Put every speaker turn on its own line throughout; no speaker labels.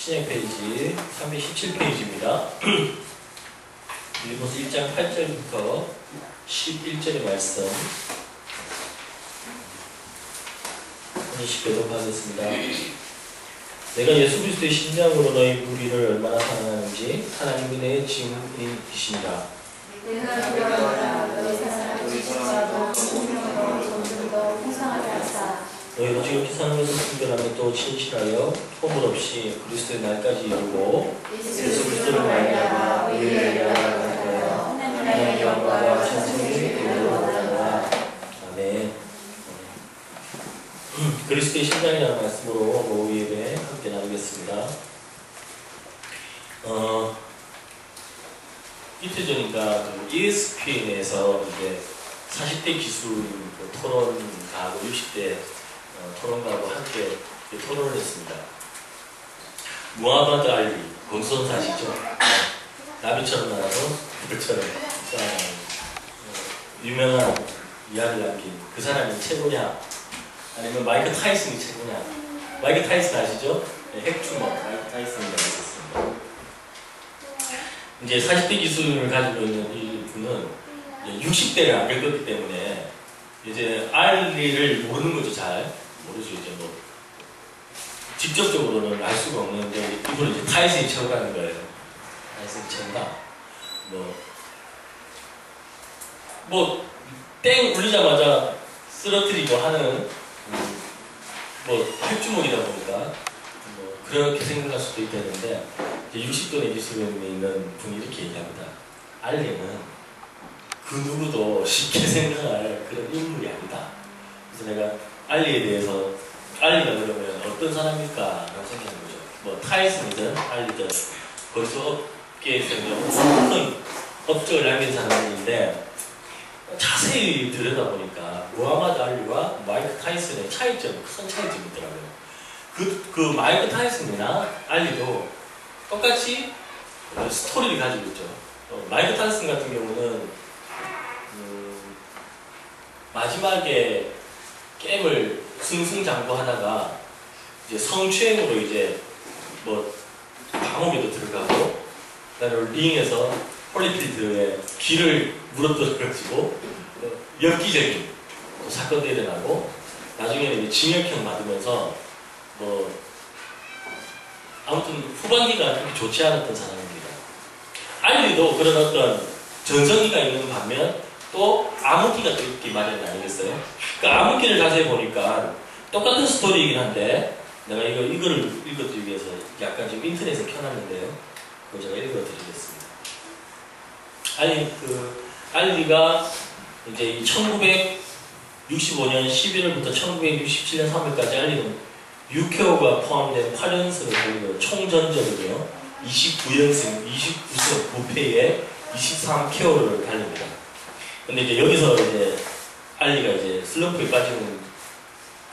신약 페이지 317페이지입니다. 빌립보서 1장 8절부터 11절의 말씀 한 번씩 교독하겠습니다. 내가 예수 그리스도의 심장으로 너희 무리를 얼마나 사랑하는지 하나님이 내 증인이시니라.
내가 두려워하라 너희 사랑을 지식자도 공평하고 점점더 풍성하게 하사
너희가 지극히 사랑에서 분별하며 또 진실하여 허물 없이 그리스도의 날까지 이루고 예수 그리스도를 말미암아 의를 이루어 하나님의 영광과 찬송이 그리스도로다. 아멘. 그리스도의 심장이라는 말씀으로 오후 예배 함께 나누겠습니다. 이틀 전인가 그 ESPN에서 이제 40대 기술 토론가하고 60대 토론가하고 함께 토론을 했습니다. 무하마드 알리, 권선수 아시죠? 나비처럼 날아서 불처럼 유명한 이야기를 남긴 그 사람이 최고냐? 아니면 마이크 타이슨이 최고냐? 마이크 타이슨 아시죠? 네, 핵주먹 마이크 타이슨이라고 있었습니다. 이제 40대 기술을 가지고 있는 이 분은 60대를 안 겪었기 때문에 이제 알리를 모르는 거죠. 잘 모르죠. 이제 뭐 직접적으로는 알 수가 없는데 이분은 이제 타이슨이 최고라는 거예요. 타이슨이 최고다. 땡 울리자마자 쓰러뜨리고 하는 핵주먹이다 보니까 그렇게 생각할 수도 있겠는데 60도의 기술에 있는 분이 이렇게 얘기합니다. 알리는 그 누구도 쉽게 생각할 그런 인물이 아니다. 그래서 내가 알리에 대해서 알리가 그러면 어떤 사람일까 라고 생각한 거죠. 타이슨이든 알리든 벌써 업계에서 큰 업적을 남긴 사람인데 자세히 들여다보니까 무하마드 알리와 마이크 타이슨의 차이점, 큰 차이점이 있더라고요. 그 마이크 타이슨이나 알리도 똑같이 스토리를 가지고 있죠. 마이크 타이슨 같은 경우는 마지막에 게임을 승승장구하다가 이제 성추행으로 이제 감옥에도 들어가고 그다음에 링에서 홀리필드에 귀를 물어뜯어가지고 엽기적인 사건들이 일어나고 나중에는 이제 징역형 받으면서 아무튼 후반기가 그렇게 좋지 않았던 사람입니다. 알리도 그런 어떤 전성기가 있는 반면 또 암흑기가 또 있기 마련 아니겠어요? 그 암흑기를 자세히 보니까 똑같은 스토리이긴 한데 내가 이거를 읽어드리기 위해서 약간 지금 인터넷에 켜놨는데요. 그걸 제가 읽어드리겠습니다. 알리가 이제 1965년 11월부터 1967년 3월까지 알리는 6개월가 포함된 8연승을 보이고 총전적은요 29연승, 29승, 9패에 23KO를 달립니다. 근데 이제 여기서 이제 알리가 이제 슬럼프에 빠지는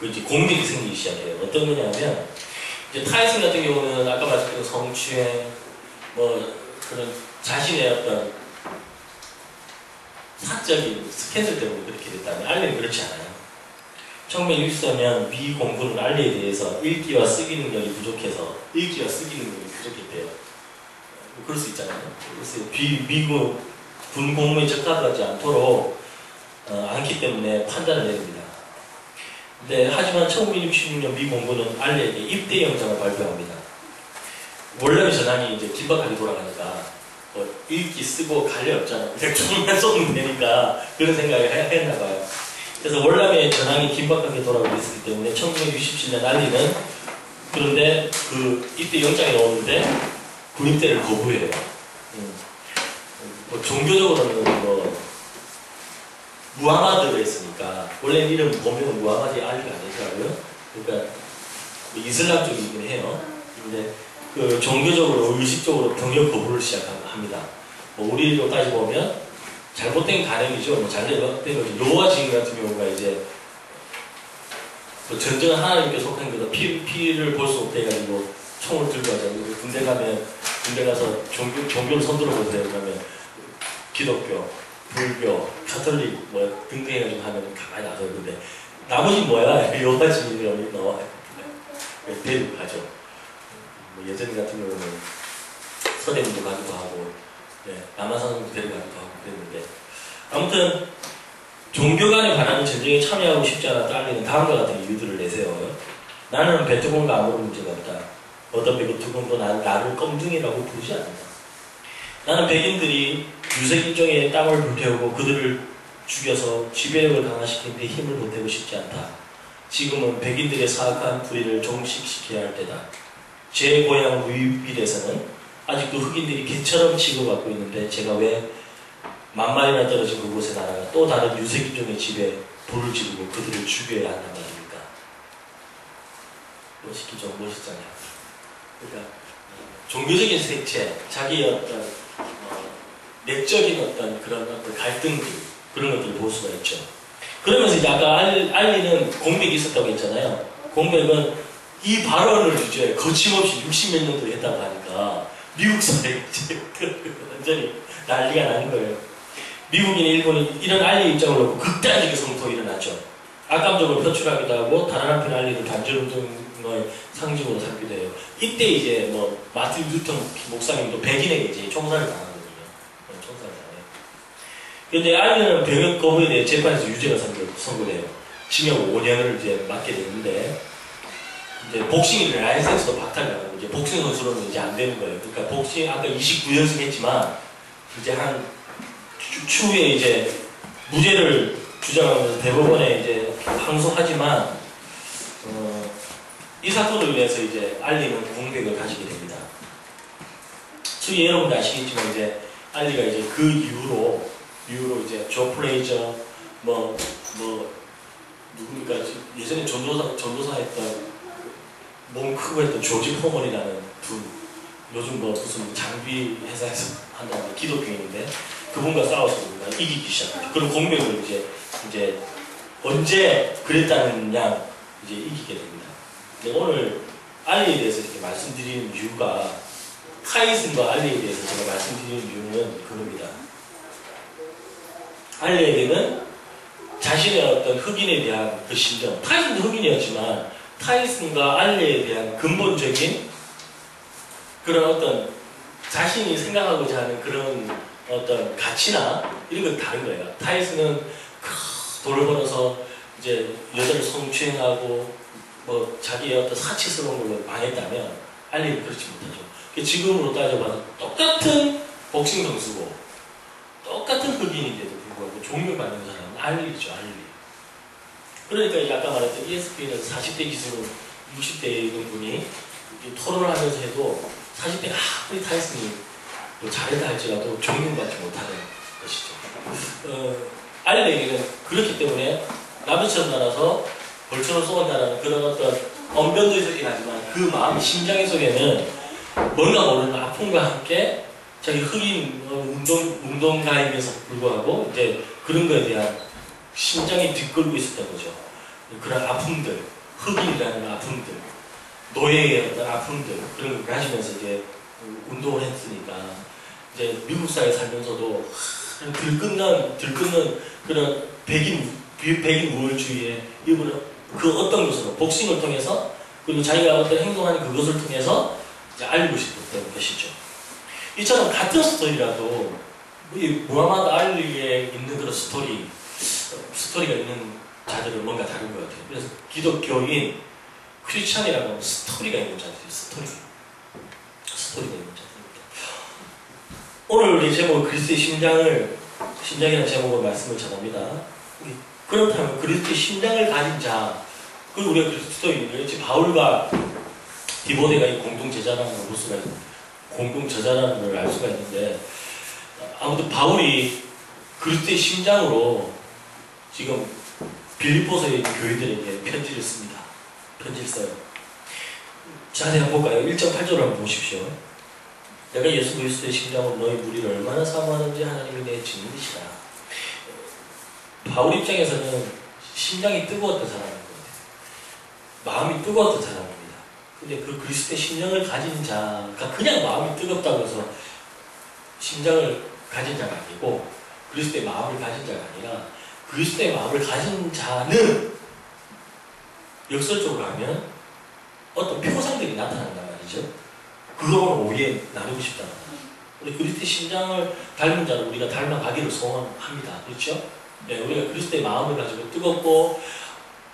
이제 공격이 생기기 시작해요. 어떤 거냐면 이제 타이슨 같은 경우는 아까 말씀드린 성추행 그런 자신의 어떤 사적인 스캔들 때문에 그렇게 됐다면 알리는 그렇지 않아요. 1964년 미 공군은 알리에 대해서 읽기와 쓰기 능력이 부족해서 읽기와 쓰기 능력이 부족했대요. 그럴 수 있잖아요. 그래서 미국 군 공무에 적합하지 않도록 않기 때문에 판단을 내립니다. 하지만 1966년 미 공군은 알리에게 입대 영장을 발표합니다. 원래 전황이 이제 긴박하게 돌아가니까 읽기 쓰고 갈래 없잖아. 그냥 조금만 쏘면 되니까 그런 생각을 했나봐요. 그래서 월남의 전황이 긴박하게 돌아오고 있었기 때문에 1967년 알리는 그런데 그 입대 영장이 나오는데 군입대를 거부해요. 종교적으로는 무하마드가 했으니까 원래 이름 보면 무하마드 알리가 아니더라고요. 그러니까 이슬람 쪽이긴 해요. 근데 그 종교적으로 의식적으로 병역 거부를 시작합니다. 우리로 따지보면 잘못된 가늠이죠. 잘못된 거지. 노아 지금 같은 경우가 이제 전쟁은 하나님께 속한 거다. 피를 볼 수 없다 해가지고 총을 들고 하자. 군대 가면 군대 가서 종교를 손들어 보세요. 그러면 기독교, 불교, 가톨릭 등등 해가지고 하면 가만히 놔둬요. 근데 나머지 뭐야? 여호와 증인이라고 나와요. 데리고 가죠. 뭐 예전 같은 경우는 서대문도 가기도 하고, 남한산성도 데려가기도 하고 그랬는데, 아무튼 종교 간에 관한 전쟁에 참여하고 싶지 않았던 알리는 다음과 같은 이유들을 내세워요. 나는 베트콩과 아무런 문제가 없다. 어떤 베트콩도 나를 껌둥이라고 부르지 않는다. 나는 백인들이 유색인종의 땅을 불태우고 그들을 죽여서 지배력을 강화시키는 데 힘을 보태고 싶지 않다. 지금은 백인들의 사악한 불의를 종식시켜야 할 때다. 제 고향 루이빌에서는 아직도 흑인들이 개처럼 취급받고 있는데 제가 왜 만마리나 떨어진 그곳에 나아가 또 다른 유색인종의 집에 불을 지르고 그들을 죽여야 한단 말입니까? 멋있기죠, 멋있잖아요. 그러니까 종교적인 색채, 자기의 어떤 내적인 어떤 그런 어떤 갈등들, 그런 것들을 볼 수가 있죠. 그러면서 이제 아까 알리는 공백이 있었다고 했잖아요. 공백은 이 발언을 이제 거침없이 60몇 년도 했다고 하니까 미국 사회가 이제 완전히 난리가 나는 거예요. 미국인, 일본인 이런 알리 입장을 놓고 극단적인 성토가 일어났죠. 악감정을 표출하기도 하고 다른 한편 알리를 반전운동의 상징으로 삼기도 해요. 이때 이제 뭐 마틴 루터 목사님도 백인에게 이제 총살을 당하거든요. 총살을 당해요. 그런데 알리는 병역 거부에 대해 재판에서 유죄가 선고돼요. 징역 5년을 이제 맞게 되는데 이제 복싱이 라이센스도 박탈당하고 이제 복싱 선수로는 이제 안 되는 거예요. 그러니까 복싱 아까 29연승 했지만 이제 한 추후에 이제 무죄를 주장하면서 대법원에 이제 항소하지만 이 사건을 위해서 이제 알리는 공백을 가지게 됩니다. 특히 여러분도 아시겠지만 이제 알리가 이제 그 이후로 이제 조 플레이저 누굽니까 예전에 전도사 했던 몸 크고 했던 조지 포먼이라는 분 요즘 뭐 무슨 장비 회사에서 한다는 기독교인인데 그분과 싸워서 이기기 시작하죠. 그런 공백을 이제 언제 그랬다는 양 이제 이기게 됩니다. 근데 오늘 알리에 대해서 이렇게 말씀드리는 이유가 타이슨과 알리에 대해서 제가 말씀드리는 이유는 그겁니다. 알리에게는 자신의 어떤 흑인에 대한 그 심정, 타이슨도 흑인이었지만 타이슨과 알리에 대한 근본적인 그런 어떤 자신이 생각하고자 하는 그런 어떤 가치나 이런 건 다른 거예요. 타이슨은 돈을 벌어서 이제 여자를 성추행하고 뭐 자기의 어떤 사치스러운 걸로 망했다면 알리는 그렇지 못하죠. 지금으로 따져봐서 똑같은 복싱 선수고 똑같은 흑인인데도 불구하고 존경받는 사람은 알리죠. 알리. 그러니까 이제 아까 말했던 ESPN에서 40대 기수로 60대에 있는 분이 토론을 하면서 해도 40대가 아무리 타이슨이 뭐 잘했다 할지라도 존경받지 못하는 것이죠. 알리에게는 그렇기 때문에 나비처럼 날아서 벌처럼 쏘아온다는 그런 어떤 언변도 있었긴 하지만 그 마음, 심장 속에는 뭔가 모르는 아픔과 함께 자기 흑인 운동가임에서 불구하고 이제 그런 거에 대한 심장이 뒷걸고 있었던 거죠. 그런 아픔들, 흑인이라는 아픔들, 노예의 어떤 아픔들 그런 걸 가지면서 이제 운동을 했으니까 이제 미국 사회에 살면서도 들끓는 그런 백인 우월주의에 이분은 그 어떤 것으로 복싱을 통해서 그리고 자기가 어떤 행동하는 그것을 통해서 이제 알리고 싶었던 것이죠. 이처럼 같은 스토리라도 이 무하마드 알리에 있는 그런 스토리가 있는 자들은 뭔가 다른 것 같아요. 그래서 기독교인 크리스찬이라고 하면 스토리가 있는 자들이에요. 스토리가 있는 자들입니다. 오늘 우리 제목 그리스도의 심장이라는 제목으로 말씀을 전합니다. 그렇다면 그리스도의 심장을 가진 자, 그리고 우리가 그리스도인이지 바울과 디모데가 이 공동 제자라는 걸 볼 수가 있고 공동 저자라는 걸 알 수가 있는데 아무튼 바울이 그리스도의 심장으로 지금 빌립보서에 있는 교회들에게 편지를 씁니다. 편지를 써요. 자세히 한번 볼까요? 1장 8절을 한번 보십시오. 내가 예수 그리스도의 심장으로 너희 무리를 얼마나 사모하는지 하나님이 내 증인이시라. 바울 입장에서는 심장이 뜨거웠던 사람인 것 같아요. 마음이 뜨거웠던 사람입니다. 근데 그 그리스도의 심장을 가진 자가 그냥 마음이 뜨겁다고 해서 심장을 가진 자가 아니고 그리스도의 마음을 가진 자가 아니라 그리스도의 마음을 가진 자는 역설적으로 하면 어떤 표상들이 나타난단 말이죠. 그거는 오해 나누고 싶다. 우리 그리스도의 심장을 닮은 자를 우리가 닮아가기를 소원합니다. 그렇죠? 네, 우리가 그리스도의 마음을 가지고 뜨겁고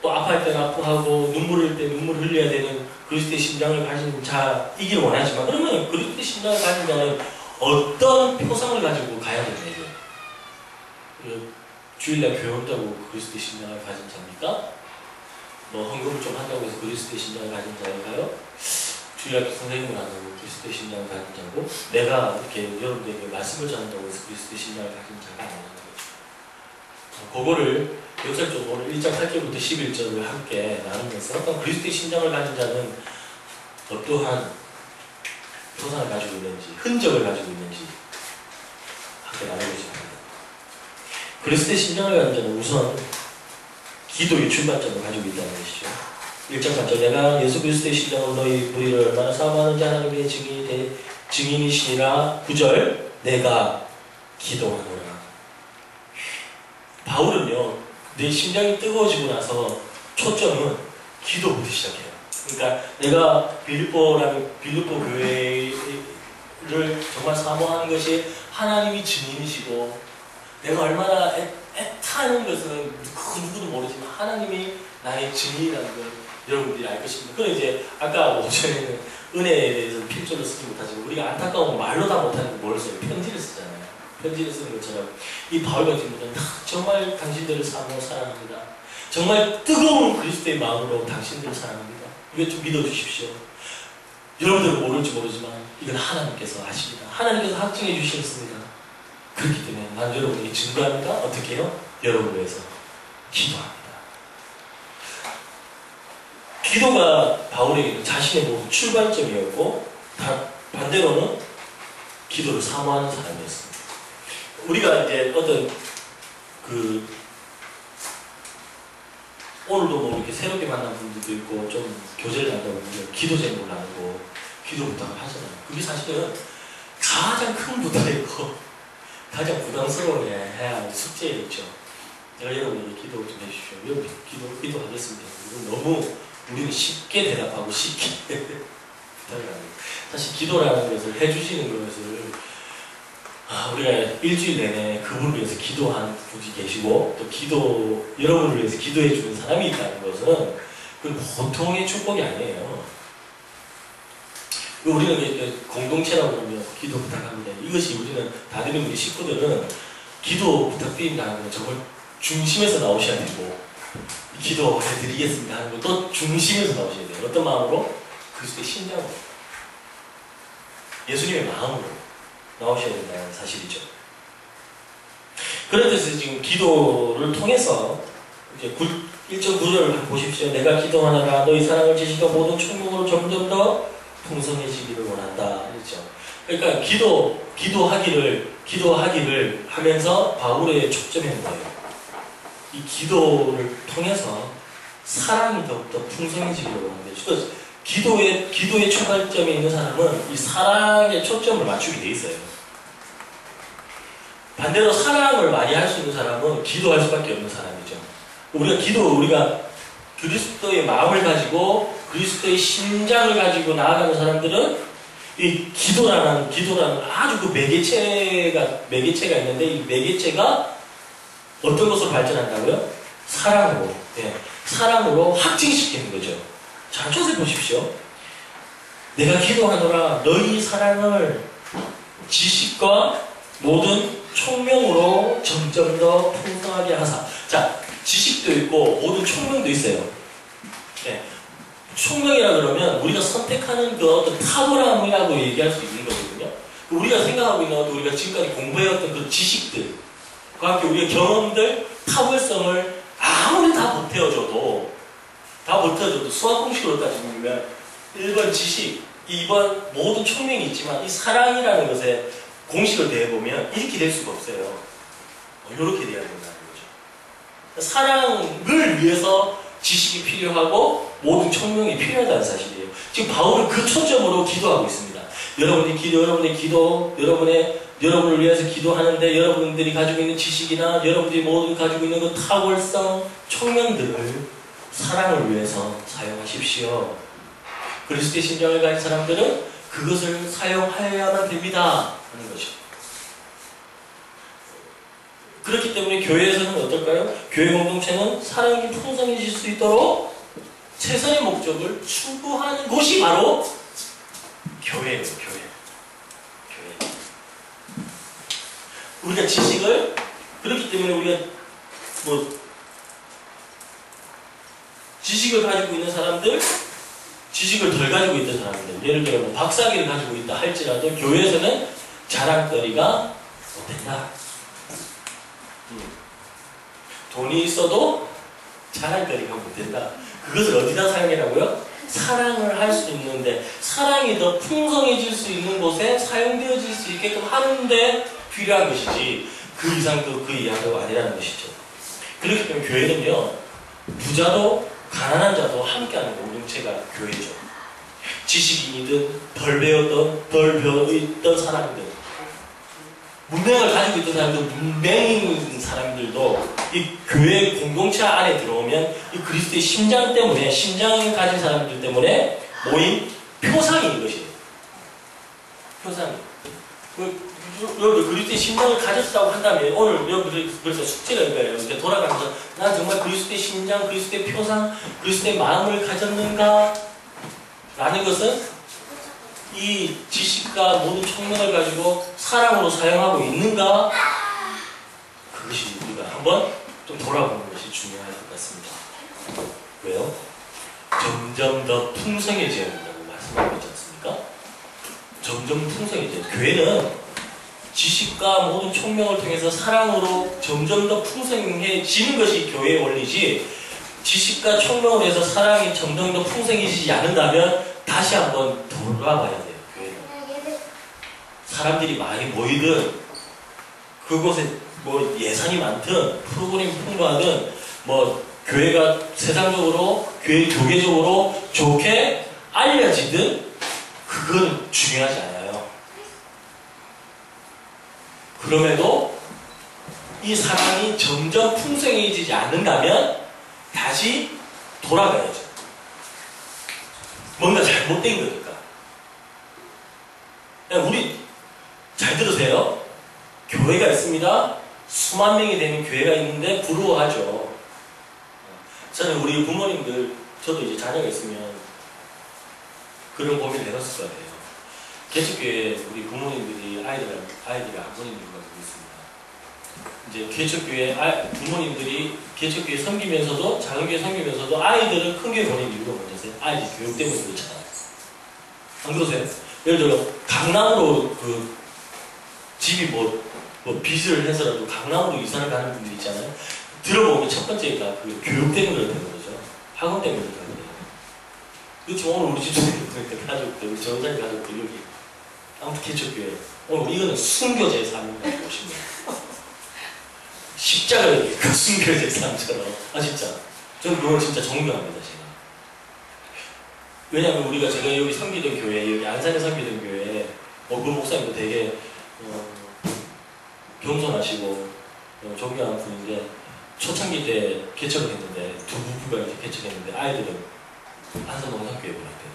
또 아파할 때는 아파하고 눈물 흘릴 때 눈물 흘려야 되는 그리스도의 심장을 가진 자이길 원하지만, 그러면 그리스도의 심장을 가진 자는 어떤 표상을 가지고 가야 되나요? 주일날 교회 온다고 그리스도의 심장을 가진 자입니까? 뭐 헌금을 좀 한다고 해서 그리스도의 심장을 가진 자일까요? 주일날 선생님을 한다고 그리스도의 심장을 가진 자고, 내가 이렇게 여러분들에게 말씀을 전한다고 해서 그리스도의 심장을 가진 자가 아니라는 거죠. 그거를 역설적으로 1장 8절부터 11절을 함께 나누면서 어떤 그리스도의 심장을 가진 자는 어떠한 표상을 가지고 있는지, 흔적을 가지고 있는지 함께 나누고자 합니다. 그리스도의 심장을 가진 자는 우선 기도의 출발점을 가지고 있다는 것이죠. 1장 8절, 내가 예수 그리스도의 심장으로 너희 우리를 얼마나 사모하는지 하나님의 증인이시니라. 9절, 내가 기도하노라. 바울은요, 내 심장이 뜨거워지고 나서 초점은 기도부터 시작해요. 그러니까 내가 빌립보 교회를 정말 사모하는 것이 하나님이 증인이시고, 내가 얼마나 애타는 것은 그 누구도 모르지만 하나님이 나의 증인이라는 걸 여러분들이 알 것입니다. 그럼 이제 아까 오전에는 은혜에 대해서 필조를 쓰지 못하지만, 우리가 안타까운 말로 다 못하는 거 뭘 써요? 편지를 쓰잖아요. 편지를 쓰는 것처럼 이 바울 같은 분은 정말 당신들을 사랑합니다. 정말 뜨거운 그리스도의 마음으로 당신들을 사랑합니다. 이거 좀 믿어주십시오. 여러분들은 모를지 모르지만 이건 하나님께서 아십니다. 하나님께서 확증해 주셨습니다. 그렇기 때문에 난 여러분에게 증거합니다. 어떻게 해요? 여러분을 위해서 기도합니다. 기도가 바울에게 자신의 모든 출발점이었고, 반대로는 기도를 사모하는 사람이었습니다. 우리가 이제 어떤 오늘도 뭐 이렇게 새롭게 만난 분들도 있고, 좀 교제를 한다고 하면 기도 제목을 나누고 기도 부탁을 하잖아요. 그게 사실은 가장 큰 부탁이고 가장 부담스러워야 할 숙제였죠. 제가 여러분에게 기도 좀 해주십시오. 여러분 기도하겠습니다. 이건 너무 우리는 쉽게 대답하고 쉽게 부탁을 합니다. 사실 기도라는 것을 해주시는 것을 우리가 일주일 내내 그분을 위해서 기도하는 분이 계시고, 또 여러분을 위해서 기도해 주는 사람이 있다는 것은 그건 보통의 축복이 아니에요. 우리는 공동체라고 하면 기도 부탁합니다. 이것이 우리는 다들 우리 식구들은 기도 부탁드린다는 건 정말 중심에서 나오셔야 되고, 기도해드리겠습니다 하는 것도 중심에서 나오셔야 돼요. 어떤 마음으로? 그리스도의 심장으로, 예수님의 마음으로 나오셔야 된다는 사실이죠. 그런 뜻에서 지금 기도를 통해서 이제 1.9절을 보십시오. 내가 기도하노라. 너희 사랑을 지식과 모든 총명으로 점점 더 풍성해지기를 원한다. 그렇죠. 그러니까 기도하기를 하면서 바울의 초점인 거예요. 이 기도를 통해서 사랑이 더욱더 풍성해지기를 원하는 거죠. 기도의 출발점에 있는 사람은 이 사랑에 초점을 맞추게 돼 있어요. 반대로 사랑을 많이 할 수 있는 사람은 기도할 수밖에 없는 사람이죠. 우리가 그리스도의 마음을 가지고 그리스도의 심장을 가지고 나아가는 사람들은 이 기도라는 아주 그 매개체가 있는데, 이 매개체가 어떤 것으로 발전한다고요? 사랑으로 확증시키는 거죠. 자, 저서 보십시오. 내가 기도하노라. 너희 사랑을 지식과 모든 총명으로 점점 더 풍성하게 하사. 자, 지식도 있고 모든 총명도 있어요. 네. 총명이라 그러면 우리가 선택하는 그 어떤 탁월함이라고 얘기할 수 있는 거거든요. 우리가 생각하고 있는 것도 우리가 지금까지 공부해왔던 그 지식들과 함께 우리의 경험들, 탁월성을 아무리 다 보태어줘도 수학 공식으로 따지면 1번 지식, 2번 모든 총명이 있지만 이 사랑이라는 것에 공식을 대해보면 이렇게 될 수가 없어요. 이렇게 돼야 된다는 거죠. 사랑을 위해서 지식이 필요하고 모든 총명이 필요하다는 사실이에요. 지금 바울은 그 초점으로 기도하고 있습니다. 여러분을 위해서 기도하는데, 여러분들이 가지고 있는 지식이나 여러분들이 모두 가지고 있는 그 탁월성, 총명들을 사랑을 위해서 사용하십시오. 그리스도의 심장을 가진 사람들은 그것을 사용하여야만 됩니다 하는 것이죠. 그렇기 때문에 교회에서는 어떨까요? 교회 공동체는 사랑이 풍성해질 수 있도록 최선의 목적을 추구하는 곳이 바로 교회예요. 교회. 우리가 지식을, 그렇기 때문에 우리가 지식을 가지고 있는 사람들, 지식을 덜 가지고 있는 사람들, 예를 들어 박사학위를 가지고 있다 할지라도 교회에서는 자랑거리가 못 된다. 돈이 있어도 자랑거리가 못 된다. 그것을 어디다 사용해라고요? 사랑을 할 수 있는데, 사랑이 더 풍성해질 수 있는 곳에 사용되어질 수 있게끔 하는데 필요한 것이지, 그 이상도 그 이하도 아니라는 것이죠. 그렇기 때문에 교회는요, 부자도 가난한 자도 함께하는 공동체가 교회죠. 지식인이든 덜 배웠던 덜 배워있던 사람들, 문맹을 가지고 있던 사람들, 문맹인 사람들도 이 교회 공동체 안에 들어오면 이 그리스도의 심장 때문에, 심장을 가진 사람들 때문에 모인 표상인 것이에요. 표상이. 여러분 그리스도의 심장을 가졌다고 한다면, 오늘 여러분들이 그래서 숙제가 이거예요. 이렇게 돌아가면서 난 정말 그리스도의 심장, 그리스도의 표상, 그리스도의 마음을 가졌는가? 라는 것은 이 지식과 모든 총명을 가지고 사랑으로 사용하고 있는가? 그것이 우리가 한번 좀 돌아보는 것이 중요할 것 같습니다. 왜요? 점점 더 풍성해져야 된다고 말씀하고 있지 않습니까? 점점 풍성해져요. 교회는 지식과 모든 총명을 통해서 사랑으로 점점 더 풍성해지는 것이 교회의 원리지, 지식과 총명을 해서 사랑이 점점 더 풍성해지지 않는다면 다시 한번 돌아봐야 돼요. 교회는 사람들이 많이 모이든, 그곳에 뭐 예산이 많든, 프로그램이 풍부하든, 뭐 교회가 세상적으로, 교계적으로 좋게 알려지든, 그건 중요하지 않아요. 그럼에도 이 사랑이 점점 풍성해지지 않는다면 다시 돌아가야죠. 뭔가 잘못된 거니까. 우리 잘 들으세요. 교회가 있습니다. 수만 명이 되는 교회가 있는데 부러워하죠. 저는 우리 부모님들, 저도 이제 자녀가 있으면 그런 고민을 해봤을 것 같아요. 개척교회 우리 부모님들이 아이들이 아버님들과 가지고 있습니다. 이제 개척교회 부모님들이 개척교회 섬기면서도, 작은 교회 섬기면서도 아이들을 큰 교회 보내는 이유가 뭐냐세요? 아이들 교육 때문에 그렇잖아요. 안 그러세요? 예를 들어 강남으로 그 집이 뭐 빚을 해서라도 강남으로 이사를 가는 분들 있잖아요. 들어보면 첫 번째가 그 교육 때문에 그렇다는 거죠. 학원 때문에 그렇다는 거예요. 그렇지, 오늘 우리 집중에 가족들, 우리 전사님 가족들 여기 아무튼 개척교회, 오늘 이거는 순교제 삶을 가지고 오신 거예요. 십자가를 그 순교제 삶처럼. 아 진짜 저는 그걸 진짜 존경합니다. 제가. 왜냐하면 우리가, 제가 여기 섬기던 교회, 여기 안산에 섬기던 교회에 그 목사님도 되게 겸손하시고 존경하는 분인데, 초창기 때 개척을 했는데, 두 부부가 이렇게 개척했는데 아이들은 안산 농산교회 보냈대요.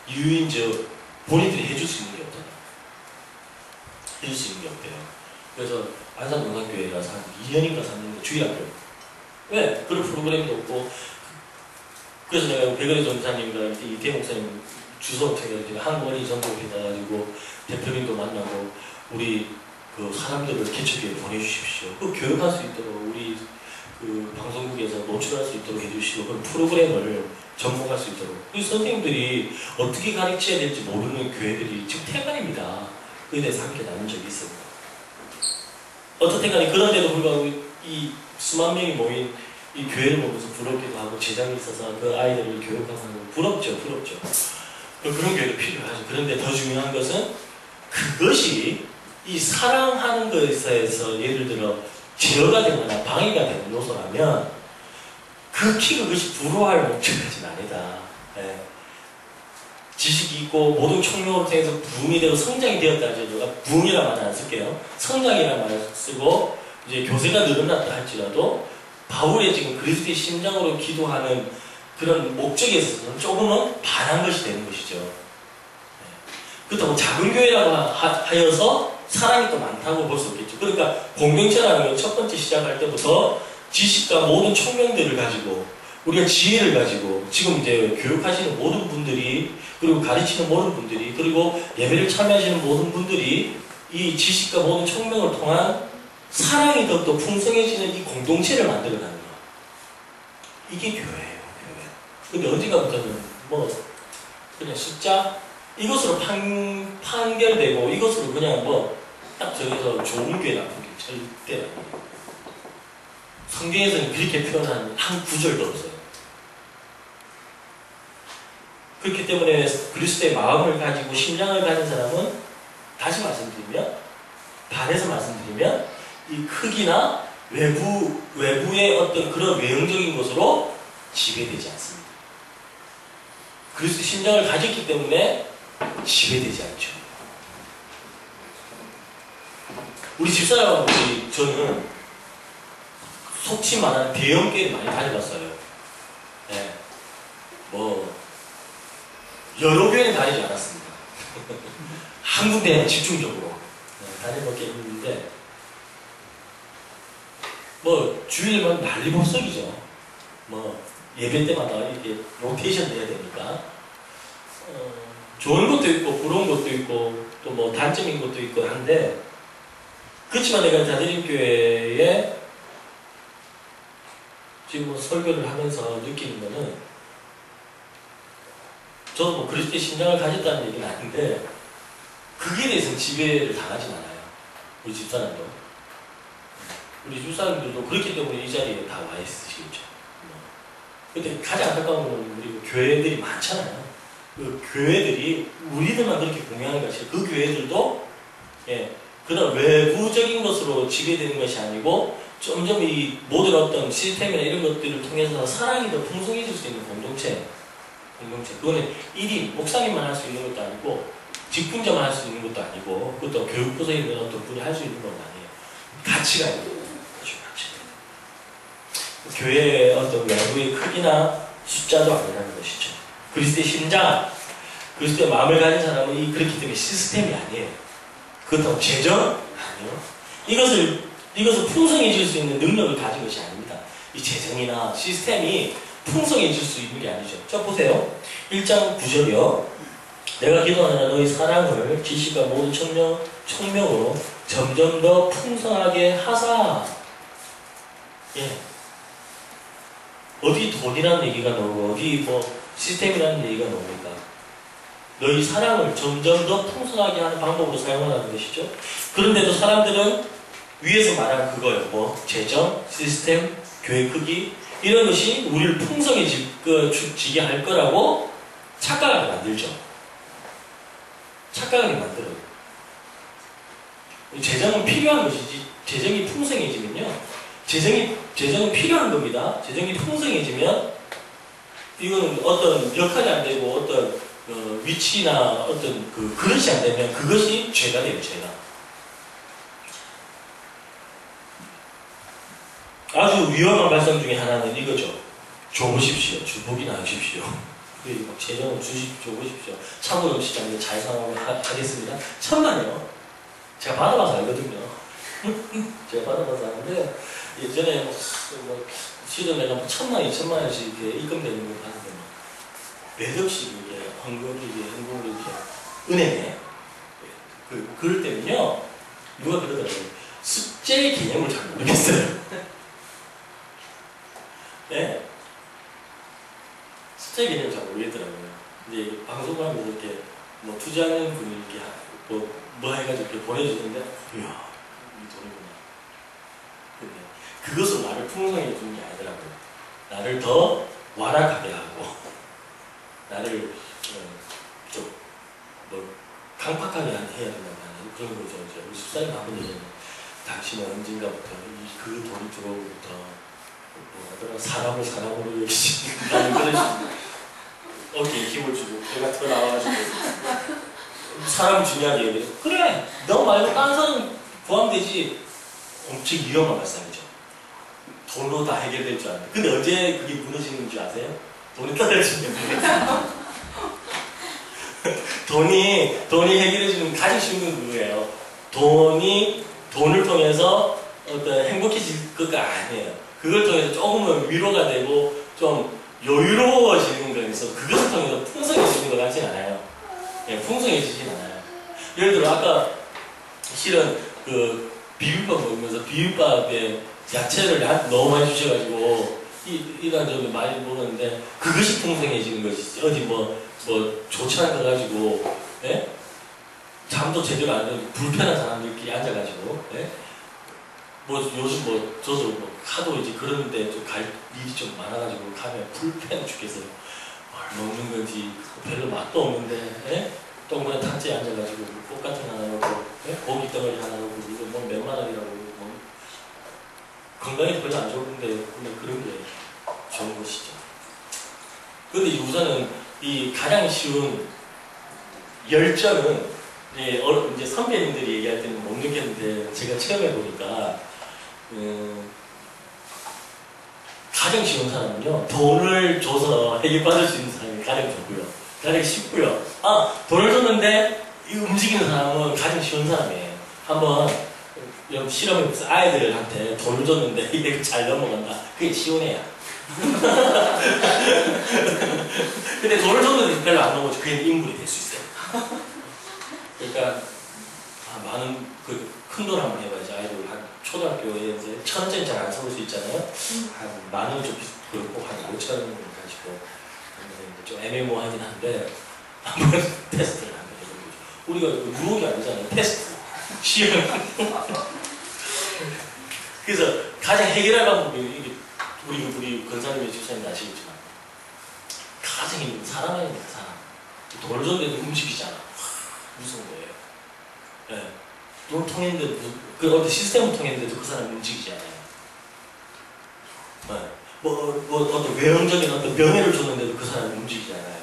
이유인즉 본인들이 해줄 수 있는 게 없잖아요. 해줄 수 있는 게 없대요. 그래서 안산 농산교회가 한 2년인가 3년인가 주일학교. 왜? 그런 프로그램도 없고. 그래서 내가 백은혜 전사님과 이태 목사님 주소 챙겨가지고 한국어린이 전도회 해가지고 대표님도 만나고, 우리 그 사람들을 개척교회에 보내주십시오. 그 교육할 수 있도록, 우리 그 방송국에서 노출할 수 있도록 해주시고, 그 프로그램을 접목할 수 있도록. 이 선생님들이 어떻게 가르쳐야 될지 모르는 교회들이 지금 태반입니다. 그에 대해서 함께 나눈 적이 있습니다. 어떻든 간에 그런데도 불구하고 이 수만 명이 모인 이 교회를 보면서 부럽기도 하고, 재장이 있어서 그 아이들을 교육하고 하는 거 부럽죠. 그런 교회도 필요하죠. 그런데 더 중요한 것은, 그것이 이 사랑하는 것에서 예를 들어 제어가 되거나 방해가 되는 요소라면, 극히 그것이 부러워할 목적까지는 아니다. 네. 지식이 있고 모든 총명으로 통해서 부흥이 되고 성장이 되었다 할지라도, 부흥이라는 말은 안 쓸게요. 성장이라는 말을 쓰고, 이제 교세가 늘어났다 할지라도, 바울의 지금 그리스도의 심장으로 기도하는 그런 목적에 있어서는 조금은 반한 것이 되는 것이죠. 네. 그렇다고 작은 교회라고 하여서 사람이 또 많다고 볼 수 없겠죠. 그러니까 공동체라는 건 첫 번째 시작할 때부터 지식과 모든 총명들을 가지고 우리가 지혜를 가지고 지금 이제 교육하시는 모든 분들이 그리고 가르치는 모든 분들이 그리고 예배를 참여하시는 모든 분들이 이 지식과 모든 총명을 통한 사랑이 더욱더 풍성해지는 이 공동체를 만들어가는 거예요. 이게 교회예요. 교회. 근데 언젠가부터는 뭐 그냥 숫자 이것으로 판결되고 이것으로 그냥 뭐 딱 저기서 좋은 교회 나쁜 교회 절대 아니에요. 성경에서는 그렇게 표현하는 한 구절도 없어요. 그렇기 때문에 그리스도의 마음을 가지고 심장을 가진 사람은 다시 말씀드리면 반해서 말씀드리면 이 크기나 외부의 어떤 그런 외형적인 것으로 지배되지 않습니다. 그리스도의 심장을 가졌기 때문에 지배되지 않죠. 우리 집사람하고 저는 속칭 말하는 대형교회를 많이 다녀봤어요. 네. 뭐 여러 교회는 다니지 않았습니다. 한 군데는 집중적으로 다녀봤게 했는데 뭐 주일만 난리법석이죠. 뭐 예배 때마다 이렇게 로테이션 해야 되니까 좋은 것도 있고 부러운 것도 있고 또 뭐 단점인 것도 있고 한데 그렇지만 내가 다니림교회에 지금 뭐 설교를 하면서 느끼는 거는 저도 뭐 그리스도의 심장을 가졌다는 얘기는 아닌데 그게 대해서는 지배를 당하진 않아요. 우리 집사람도. 우리 집사람들도 그렇기 때문에 이 자리에 다 와 있으시겠죠. 근데 가장 안타까운 건 우리 교회들이 많잖아요. 그 교회들이 우리들만 그렇게 공유하는 것이 그 교회들도 그런 외부적인 것으로 지배되는 것이 아니고 점점 이 모든 어떤 시스템이나 이런 것들을 통해서 사랑이 더 풍성해질 수 있는 공동체. 그거는 1인, 목사님만 할 수 있는 것도 아니고 직분자만 할 수 있는 것도 아니고 그것도 교육부서에 있는 어떤 분이 할 수 있는 건 아니에요. 가치가 있는 거죠. 가치가. 교회의 어떤 외부의 크기나 숫자도 아니라는 것이죠. 그리스도의 심장, 그리스도의 마음을 가진 사람은 그렇기 때문에 시스템이 아니에요. 그렇다고 재정? 아니요. 이것을 풍성해질 수 있는 능력을 가진 것이 아닙니다. 이 재정이나 시스템이 풍성해질 수 있는 게 아니죠. 자, 보세요. 1장 9절이요. 내가 기도하느라 너희 사랑을 지식과 모든 총명으로 점점 더 풍성하게 하사. 예. 어디 돈이라는 얘기가 나오고 어디 뭐 시스템이라는 얘기가 나옵니까? 너희 사랑을 점점 더 풍성하게 하는 방법으로 사용하는 것이죠. 그런데도 사람들은 위에서 말한 그거예요. 뭐 재정, 시스템, 교회 크기 이런 것이 우리를 풍성해지게 할 거라고 착각하게 만들죠. 착각하게 만들어요. 재정은 필요한 것이지 재정이 풍성해지면요. 재정은 필요한 겁니다. 재정이 풍성해지면 이거는 어떤 역할이 안 되고 어떤 위치나 어떤 그릇이 안 되면 그것이 죄가 돼요. 죄가. 아주 위험한 발상 중에 하나는 이거죠. 줘보십시오. 주복이나 하십시오. 막 재정을 줘보십시오. 참고로 시장에 잘 사용하겠습니다. 천만요. 제가 받아봐서 알거든요. 제가 받아봐서 아는데 예전에 뭐 실은 내가 1,000만, 2,000만원씩 이렇게 입금되는 걸 봤는데 몇 억씩 이게 현금을 이렇게 은행에 그럴 때는요 누가 그러더라고요. 숫자의 개념을 잘 모르겠어요. 네? 숫자 개념을 잘 모르겠더라고요. 근데 방송을 하면서 이렇게 뭐 투자하는 분이 이렇게 뭐 해가지고 이렇게 보내주는데 이야 이 돈이구나. 근데 그것은 나를 풍성하게 주는 게 아니더라고요. 나를 더 완악하게 하고 나를 좀 강팍하게 해야 된다고 하는 그런 거죠. 우리 집사님 한번 얘기하면 당신은 언젠가부터 그 돈이 들어오고부터 사람으로 여기시는 그런 어깨에 힘을 주고 내가 더 나와가지고 사람을 중요하게 여기서 그래 너 말고 다른 사람 구하면 엄청 위험한 말씀이죠. 돈으로 다 해결될 줄 아는데 근데 언제 그게 무너지는 줄 아세요? 돈이 떨어지면 돈이 해결해주는 가장 쉬운 건 그거예요. 돈을 통해서 어떤 행복해질 것가 아니에요. 그걸 통해서 조금은 위로가 되고 좀 여유로워지는 거에서 그것을 통해서 풍성해지는 것 같진 않아요. 예, 풍성해지진 않아요. 예를 들어 아까 실은 그 비빔밥 먹으면서 비빔밥에 야채를 너무 많이 주셔가지고 이런저런 많이 먹었는데 그것이 풍성해지는 것이지. 어디 뭐 조찬 가가지고 예? 잠도 제대로 안 되고 불편한 사람들끼리 앉아가지고 예? 뭐 요즘 저도 하도 이제 그러는데 좀 갈 일이 좀 많아가지고 가면 불편해 죽겠어요. 뭘 먹는 건지 별로 맛도 없는데 예? 동그란 탁자에 앉아가지고 꽃 같은 거 하나 넣고 예? 고기 덩어리 하나 넣고 이거 뭐 몇만 원이라고 뭐 건강에 별로 안 좋은데 근데 그런 게 좋은 것이죠. 근데 우선은 이 가장 쉬운 열정은 이제 선배님들이 얘기할 때는 못 느꼈는데 제가 체험해 보니까 가장 쉬운 사람은요 돈을 줘서 해결받을 수 있는 사람이 가장 좋고요, 가장 쉽고요. 돈을 줬는데 이 움직이는 사람은 가장 쉬운 사람이에요. 한번 실험해보세요. 아이들한테 돈을 줬는데 이게 잘 넘어간다. 그게 쉬운 애야. 근데 돈을 줬는데 별로 안 넘어져. 그게 인물이 될 수 있어요. 그러니까 많은 큰 돈 한번 해봐야지. 아이들 한 초등학교에 이제 1,000원짜리 잘 안 사올 수 있잖아요. 한 10,000원 좀 그렇고 한 5,000원 가지고 좀 애매모호하긴 한데 한번 테스트를 한번 해보죠. 우리가 유혹이 아니잖아요. 테스트. 시험. 그래서 가장 해결할 방법이 우리 권사님의 집사님 아시겠지만 가장 힘든 사람 아닙니까? 사람. 돈을 줬는데도 움직이잖아. 무서운 거예요. 네. 돈 통했는데도 어떤 시스템을 통했는데도 그 사람이 움직이지 않아요. 네. 어떤 외형적인 어떤 명예를 줬는데도 그 사람이 움직이지 않아요.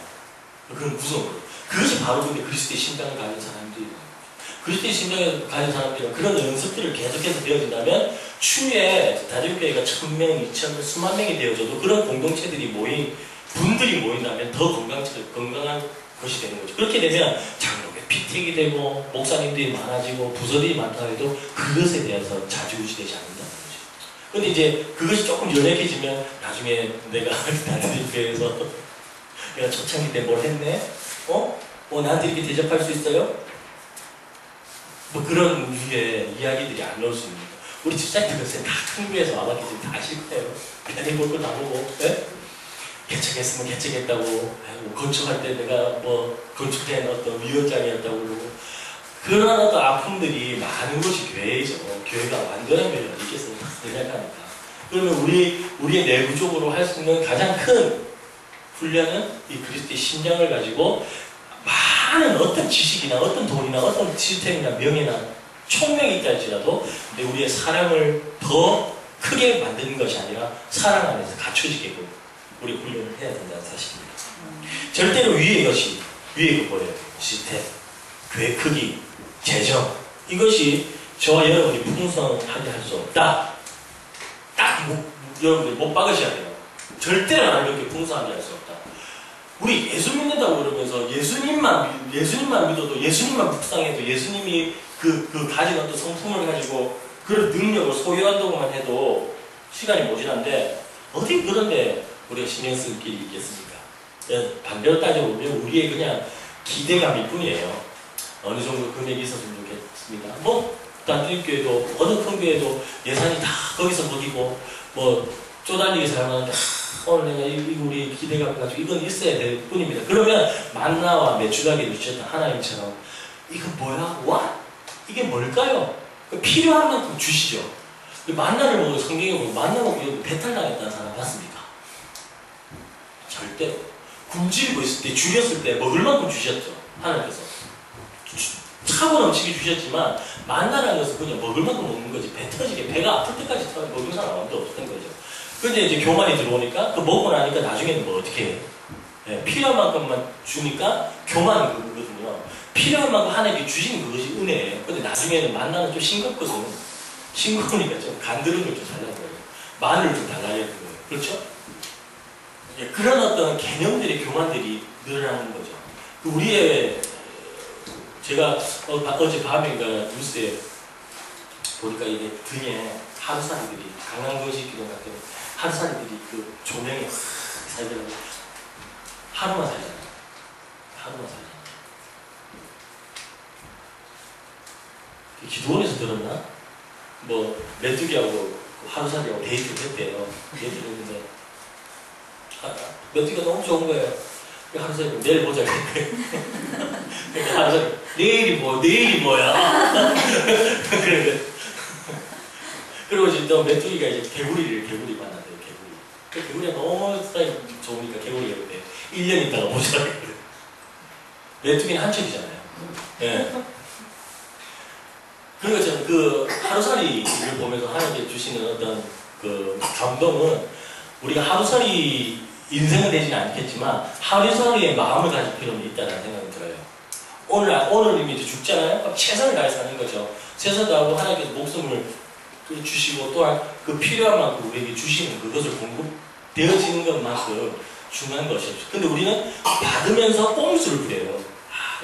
그건 무서운 거예요. 그것이 바로 근데 그리스도의 심장을 가진 사람들이에요. 그리스도의 심장을 가진 사람들은 그런 연습들을 계속해서 되어진다면 추후에 다중교회가 1,000명, 2,000명, 수만 명이 되어져도 그런 공동체들이 분들이 모인다면 더 건강한 것이 되는 거죠. 그렇게 되면 장로교 피택이 되고 목사님들이 많아지고 부서들이 많다 해도 그것에 대해서 좌지우지되지 않는다는 거죠. 근데 이제 그것이 조금 연약해지면 나중에 내가 다중교회에서 내가 초창기 때 뭘 했네? 나한테 이렇게 대접할 수 있어요? 뭐 그런 류의 이야기들이 안 나올 수 있는 거예요. 우리 집사님들 요새 다 큰 교회에서 와봤기 때문에 다 아실 거예요. 편히 볼 거 다 보고, 예? 개척했으면 개척했다고, 뭐 건축할 때 내가 건축된 어떤 위원장이었다고 그러고, 그런 어떤 아픔들이 많은 것이 교회이죠. 교회가 완전한 교회가 있겠어요. 생각하니까. 그러면 우리의 내부적으로 할 수 있는 가장 큰 훈련은 이 그리스도의 심장을 가지고 많은 어떤 지식이나 어떤 돈이나 어떤 시스템이나 명예나 총명이 있다 할지라도 우리의 사랑을 더 크게 만드는 것이 아니라 사랑 안에서 갖춰지게끔 우리 훈련을 해야 된다는 사실입니다. 절대로 위의 거 뭐예요? 시스템, 교회 크기, 재정 이것이 저와 여러분이 풍성하게 할 수 없다. 여러분들 못 박으셔야 돼요. 절대로 나를 이렇게 풍성하게 할 수 없다. 우리 예수 믿는다고 그러면서 예수님만 믿어도 예수님만 묵상해도 예수님이 그 가진 어떤 성품을 가지고 그런 능력을 소유한다고만 해도 시간이 모자란데 어디 그런데 우리가 신경 쓸 길이 있겠습니까? 반대로 따져보면 우리의 그냥 기대감일 뿐이에요. 어느 정도 금액이 있었으면 좋겠습니다. 단주교회도 어느 큰 교회도 예산이 다 거기서 먹이고 쪼달리게 살만한데 오늘 내가 우리 기대감 가지고 이건 있어야 될 뿐입니다. 그러면 만나와 메추라기를 주셨던 하나님처럼 이거 뭐야? 와? 이게 뭘까요? 필요한 만큼 주시죠. 만나를 먹고 성경에 보면 만나 먹고 배탈당했다는 사람 봤습니까? 절대로. 굶주리고 있을 때 죽였을 때 먹을 만큼 주셨죠. 하나님께서. 차고 넘치게 주셨지만 만나라는 것은 그냥 먹을 만큼 먹는 거지 배 터지게 배가 아플 때까지 먹는 사람 아무도 없었던 거죠. 근데 이제 교만이 들어오니까 먹고 나니까 나중에는 어떻게 해요? 필요한 만큼만 주니까 교만이 그거거든요. 필요한 만큼 하나님께 주시는 그것이 은혜예요. 근데 나중에는 만나는 좀 싱겁거든. 싱거우니까 좀 간드는 걸 좀 달라는 거예요. 마늘을 좀 달라야 되는 거예요. 그렇죠? 그런 어떤 개념들의 교만들이 늘어나는 거죠. 우리의 제가 어제 밤인가 뉴스에 보니까 이게 등에 하루살이들이 강남거시기도 같은 하루살이들이 그 조명에 살더라고요. 하루만 살잖아요. 하루만 살잖아요. 기도원에서 들었나? 뭐 메뚜기하고 하루살이하고 데이트를 했대요. 데이트를 했는데 메뚜기가 너무 좋은 거예요. 하루살이 내일 보자. 그러니까 하루살이 내일이 뭐야? 그런데 그리고 이제 또 메뚜기가 이제 개구리 만났대요. 개구리. 그 개구리가 너무 사이 좋으니까 개구리가 그때 1년 있다가 보자. 메뚜기는 한 척이잖아요. 예. 그러니까 저는 그 하루살이를 보면서 하나님께 주시는 어떤 그 감동은 우리가 하루살이 인생은 되지는 않겠지만 하루살이의 마음을 가질 필요는 있다는 생각이 들어요. 오늘 이미 이제 죽잖아요. 그럼 최선을 다해 사는 거죠. 최선을 다하고 하나님께서 목숨을 주시고 또한 그 필요한 만큼 우리에게 주시는 그것을 공급되어지는 것만큼 중요한 것이죠. 근데 우리는 받으면서 꼼수를 부려요.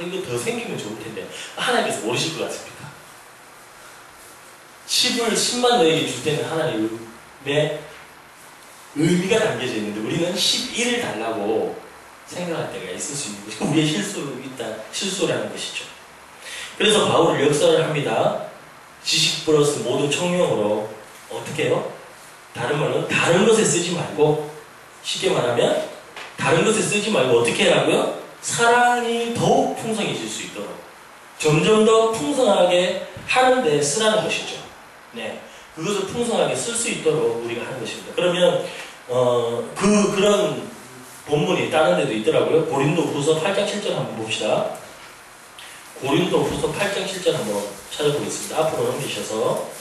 이거 더 생기면 좋을 텐데 하나님께서 모르실 것 같습니다. 10만 너에게 줄 때는 하나님의 의미가 담겨져 있는데 우리는 11을 달라고 생각할 때가 있을 수 있는 것이고 우리의 실수라는 것이죠. 그래서 바울은 역사를 합니다. 지식 플러스 모든 청명으로 어떻게 해요? 다른 말로는 다른 것에 쓰지 말고 쉽게 말하면 다른 것에 쓰지 말고 어떻게 하라고요? 사랑이 더욱 풍성해질 수 있도록 점점 더 풍성하게 하는 데 쓰라는 것이죠. 네, 그것을 풍성하게 쓸 수 있도록 우리가 하는 것입니다. 그러면 그런 본문이 다른 데도 있더라고요. 고린도후서 8장 7절 한번 봅시다. 고린도후서 8장 7절 한번 찾아보겠습니다. 앞으로 넘기셔서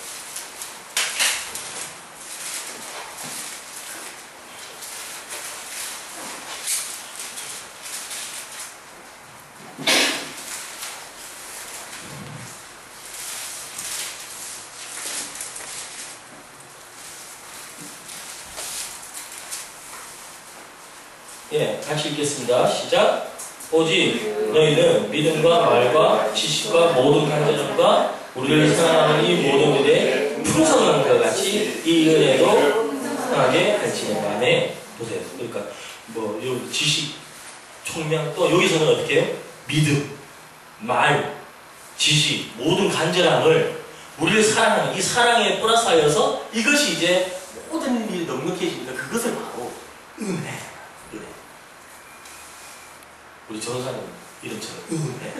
예, 같이 읽겠습니다. 시작. 오직 너희는 믿음과 말과 지식과 모든 간절함과 우리를 사랑하는 이 모든 일에 풍성한 것 같이 이 은혜도 풍성하게 갈지는 만에 보세요. 그러니까 뭐 요 지식, 총명 또 여기서는 어떻게 해요? 믿음, 말, 지식, 모든 간절함을 우리를 사랑하는 이 사랑에 플러스하여서 이것이 이제 모든 일이 넉넉해지니까 그것을 바로 은혜. 우리 전사님 이름처럼 은혜.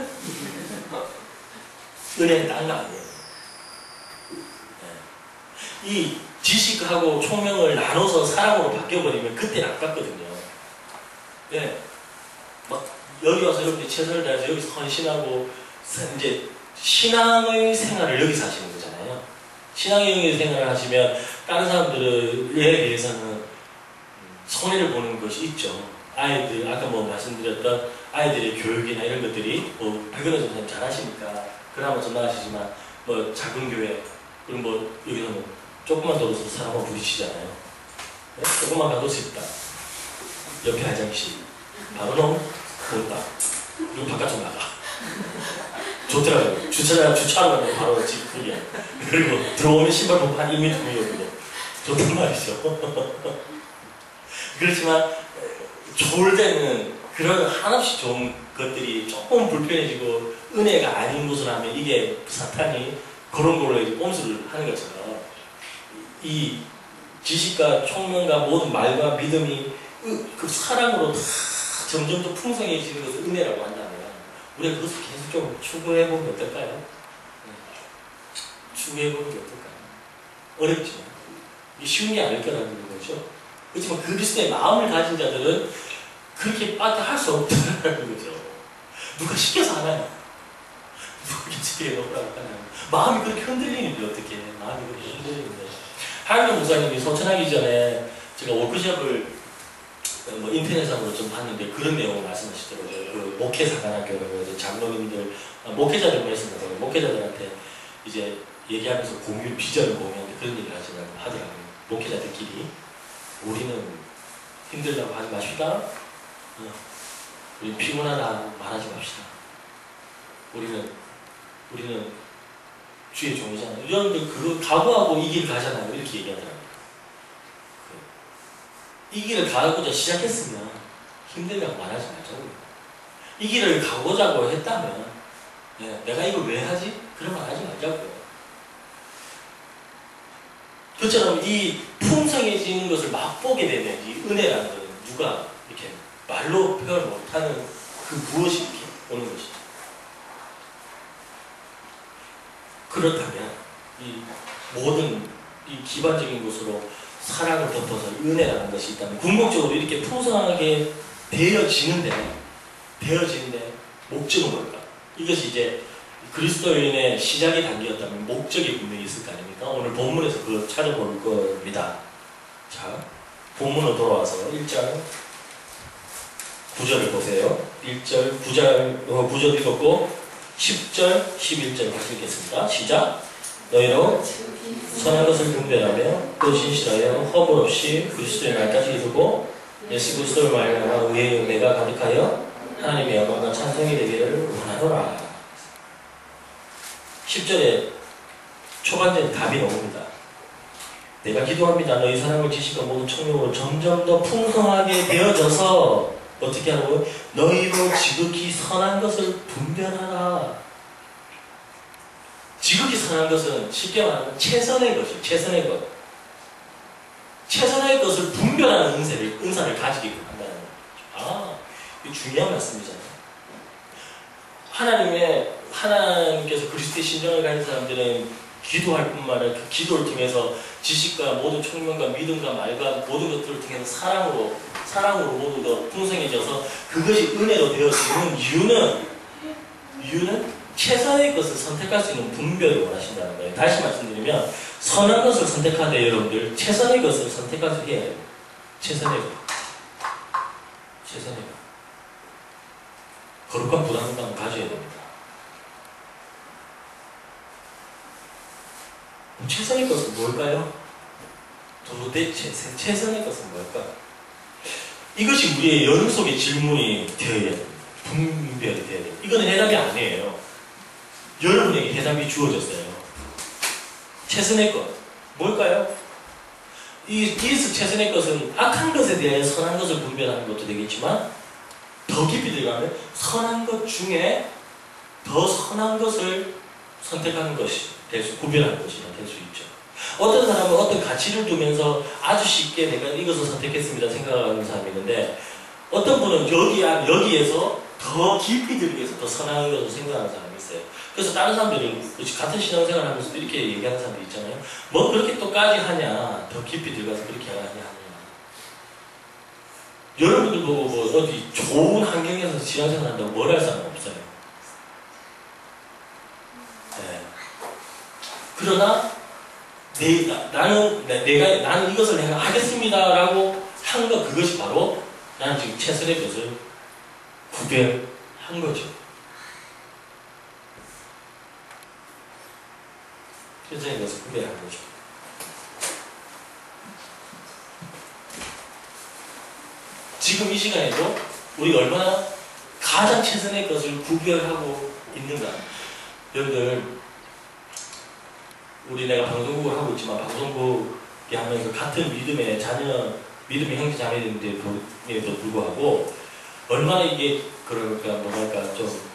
은혜는 딴 거 아니에요. 네. 이 지식하고 총명을 나눠서 사랑으로 바뀌어버리면 그때는 아깝거든요. 네. 막 여기 와서 여러분들이 최선을 다해서 여기서 헌신하고 이제 신앙의 생활을 여기서 하시는 거잖아요. 신앙의 생활을 하시면 다른 사람들에 비해서는 손해를 보는 것이 있죠. 아이들, 아까 뭐 말씀드렸던 아이들의 교육이나 이런 것들이 뭐 백은혜 선생님 잘하시니까 그나마 전화하시지만 뭐 작은 교회 그리고 뭐 여기서는 조금만 더 사람을 부딪히잖아요. 네? 조금만 가도 싶다. 옆에 화장실 바로 너무 본다. 그리고 바깥쪽 나가. 좋더라고요. 주차하러 가면 바로 집 크기야. 그리고 들어오면 신발 벗고 한 1m 구이거든요. 좋단 말이죠. 그렇지만 좋을 때는 그런 한없이 좋은 것들이 조금 불편해지고 은혜가 아닌 것을 하면 이게 사탄이 그런 걸로 이제 꼼수를 하는 것처럼 이 지식과 총명과 모든 말과 믿음이 그 사랑으로 다 점점 더 풍성해지는 것을 은혜라고 한다면 우리가 그것을 계속 좀 추구해보면 어떨까요? 추구해보는 게 어떨까요? 어렵지만 이게 쉬운 게 아닐 거라는 거죠. 그렇지만 그리스도의 마음을 가진 자들은 그렇게 밖에 할 수 없다는 거죠. 누가 시켜서 하나요? 누가 시켜서 하나요? 마음이 그렇게 흔들리는데 어떻게 마음이 그렇게 흔들리는데 하영영 목사님이 소천하기 전에 제가 워크숍을 뭐 인터넷상으로 좀 봤는데 그런 내용을 말씀하시더라고요. 그 목회사관학교라고 해서 장로님들 목회자들 말씀하더라고요. 목회자들한테 이제 얘기하면서 비전을 공유하는데 그런 얘기를 하더라고요. 목회자들끼리 우리는 힘들다고 하지 마시다. 우리 피곤하다 말하지 맙시다. 우리는 주의 종이잖아요. 여러분들 그거 각오하고 이 길 가잖아요. 이렇게 얘기하더라고요. 이 길을 가고자 시작했으면 힘들면 말하지 말자고요. 이 길을 가고자고 했다면 내가 이걸 왜 하지? 그런 말 하지 말자고요. 그처럼 이 풍성해지는 것을 맛보게 되면 이 은혜라는 것은 누가 이렇게 말로 표현 못하는 그 무엇이 이렇게 오는 것이죠. 그렇다면 이 모든 이 기반적인 것으로 사랑을 덮어서 은혜라는 것이 있다면 궁극적으로 이렇게 풍성하게 되어지는데 목적은 뭘까? 이것이 이제 그리스도인의 시작이 단계였다면 목적이 분명히 있을 거 아닙니까? 오늘 본문에서 그걸 찾아볼 겁니다. 자, 본문으로 돌아와서 1장 9절을 보세요. 1절, 9절 읽었고 10절, 11절 같이 읽겠습니다. 시작! 너희로 선한 것을 분별하며 또 진실하여 허물 없이 그리스도의 날까지 이루고 예수 그리스도를 말미암아 의의 은혜가 가득하여 하나님의 영광과 찬송이 되기를 원하노라. 10절에 초반전에 답이 나옵니다. 내가 기도합니다. 너희 사랑을 지식과 모든 청력으로 점점 더 풍성하게 되어져서 어떻게 하라고요? 너희로 지극히 선한 것을 분별하라. 지극히 선한 것은 쉽게 말하면 최선의 것이에요. 최선의 것. 최선의 것을 분별하는 은사를 가지게끔 한다는 거죠. 이거 중요한 말씀이잖아요. 하나님께서 그리스도의 신령을 가진 사람들은 기도할 뿐만 아니라 그 기도를 통해서 지식과 모든 총명과 믿음과 말과 모든 것들을 통해서 사랑으로 모두 더 풍성해져서 그것이 은혜로 되어지는 이유는 최선의 것을 선택할 수 있는 분별을 원하신다는 거예요. 다시 말씀드리면 선한 것을 선택하되 여러분들 최선의 것을 선택할 수 해야 해요. 최선의 것. 거룩한 부담감을 가져야 됩니다. 최선의 것은 뭘까요? 도대체 최선의 것은 뭘까? 이것이 우리의 여름 속의 질문이 되어야 됩니다. 분별이 되어야 됩니다. 이거는 해답이 아니에요. 여러분에게 해답이 주어졌어요. 최선의 것 뭘까요? 이 최선의 것은 악한 것에 대해 선한 것을 분별하는 것도 되겠지만 더 깊이 들어가면 선한 것 중에 더 선한 것을 선택하는 것이 구별하는 것이 될 수 있죠. 어떤 사람은 어떤 가치를 두면서 아주 쉽게 내가 이것을 선택했습니다 생각하는 사람이 있는데 어떤 분은 여기에서 더 깊이 들기 위해서 더 선한 것을 생각하는 사람이 있어요. 그래서 다른 사람들은 같은 신앙생활 하면서도 이렇게 얘기하는 사람들 있잖아요. 뭐 그렇게 또까지 하냐, 더 깊이 들어가서 그렇게 하냐. 여러분들 보고 뭐 어디 좋은 환경에서 신앙생활 한다고 뭘 할 사람 없어요. 네. 그러나 나는 이것을 내가 하겠습니다라고 한 것 그것이 바로 나는 지금 최선의 것을 구별한 거죠. 최선의 것을 구별한 거죠. 지금 이 시간에도 우리가 얼마나 가장 최선의 것을 구별하고 있는가. 여러분들 내가 방송국을 하고 있지만 방송국에 하면서 같은 믿음의 형제 자매들인데도 불구하고 얼마나 이게 뭐랄까 좀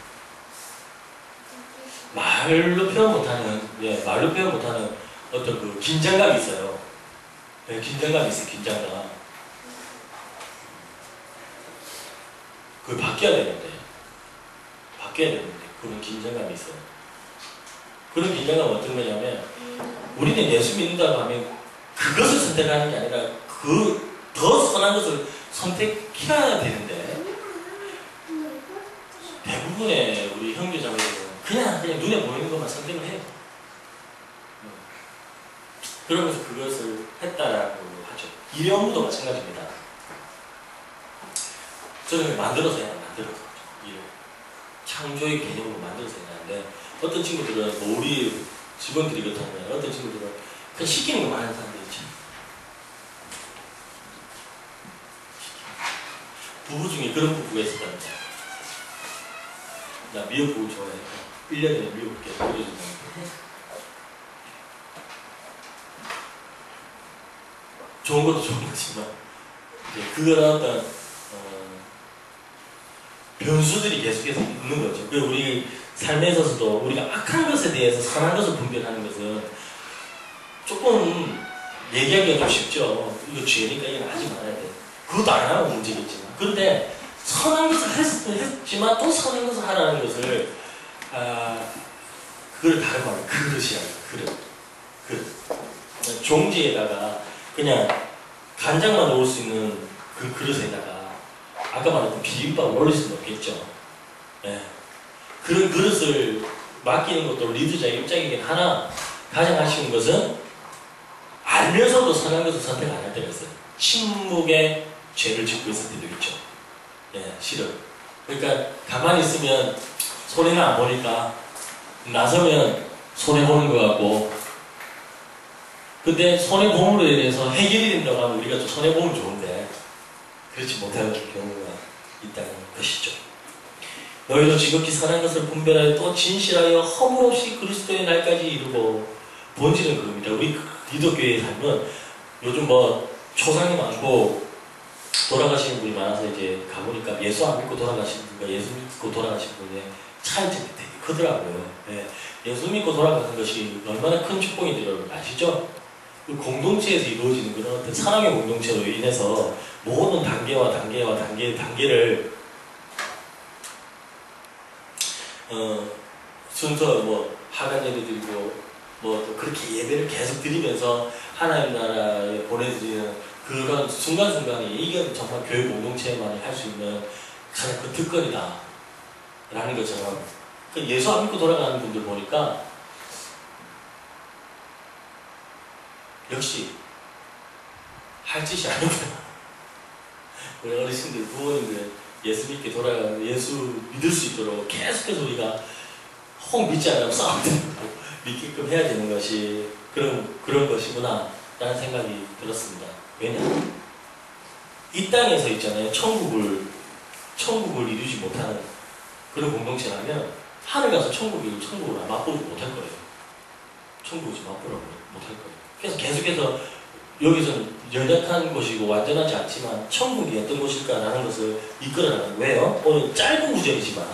말로 표현 못하는 어떤 그 긴장감이 있어요. 네, 긴장감이 있어요. 긴장감. 그걸 바뀌어야 되는데 그런 긴장감이 있어요. 그런 긴장감은 어떤 거냐면 우리는 예수 믿는다고 하면 그것을 선택하는 게 아니라 그 더 선한 것을 선택해야 되는데 대부분의 우리 형제자매들은 그냥 눈에 보이는 것만 선택을 해요. 그러면서 그것을 했다라고 하죠. 일의 업무도 마찬가지입니다. 저는 만들어서 일을 창조의 개념으로 만들어서 해야 하는데 어떤 친구들은 뭐 우리 직원들이 그렇다면 어떤 친구들은 그냥 시키는 것만 하는 사람들 있죠. 부부 중에 그런 부부가 있었답니다. 나 미역국을 좋아해요. 1년에 7개 보여준다. 좋은 것도 좋은 거지만 그거는 어떤 변수들이 계속해서 있는 거죠. 우리 삶에 있어서도 우리가 악한 것에 대해서 선한 것을 분별하는 것은 조금 얘기하기가 좀 쉽죠. 이거 죄니까 이건 하지 말아야 돼. 그것도 안 하면 문제겠지만. 그런데 선한 것을 했지만 또 선한 것을 하라는 것을 그걸 다른 말로 그릇이야. 그릇. 종지에다가 그냥 간장만 넣을 수 있는 그 그릇에다가 아까 말했던 비빔밥을 올릴 수는 없겠죠. 예. 그런 그릇을 맡기는 것도 리더자의 입장이긴 하나 가장 아쉬운 것은 알면서도 선한 것을 선택 안 할 때가 있어요. 침묵의 죄를 짓고 있을 때도 있죠. 예, 싫어. 그러니까 가만히 있으면 손해는 안 보니까 나서면 손해보는 것 같고, 근데 손해보므로 인해서 해결이 된다고 하면 우리가 좀 손해보면 좋은데 그렇지 못하는 경우가 있다는 것이죠. 너희도 지극히 선한 것을 분별하여 또 진실하여 허물없이 그리스도의 날까지 이루고. 본질은 그겁니다. 우리 기독교에 살면 요즘 뭐 초상이 많고 돌아가시는 분이 많아서 이제 가보니까 예수 안 믿고 돌아가신 분과 예수 믿고 돌아가신 분의 차이점이 되게 크더라고요. 예. 예수 믿고 돌아가는 것이 얼마나 큰 축복인지 여러분 아시죠? 그 공동체에서 이루어지는 그런 어떤 사랑의 공동체로 인해서 모든 단계를 순서 뭐 하간 예배 드리고 뭐 그렇게 예배를 계속 드리면서 하나님 나라에 보내드리는 그런 순간순간이 이게 정말 교회 공동체만이 할 수 있는 가장 큰 특권이다 라는 것처럼 예수 안 믿고 돌아가는 분들 보니까 역시 할 짓이 아니구나. 우리 어르신들, 부모님들 예수 믿게 돌아가는 예수 믿을 수 있도록 계속해서 우리가 혹 믿지 않으면 싸움도 믿게끔 해야 되는 것이 그런 것이구나 라는 생각이 들었습니다. 왜냐? 이 땅에서 있잖아요. 천국을 이루지 못하는 그런 공동체라면 하늘 가서 천국을 맛보지 못할 거예요. 천국을 맛보지 못할 거예요. 그래서 계속해서 여기서는 연약한 곳이고 완전하지 않지만 천국이 어떤 곳일까라는 것을 이끌어나가는. 왜요? 오늘 짧은 구절이지만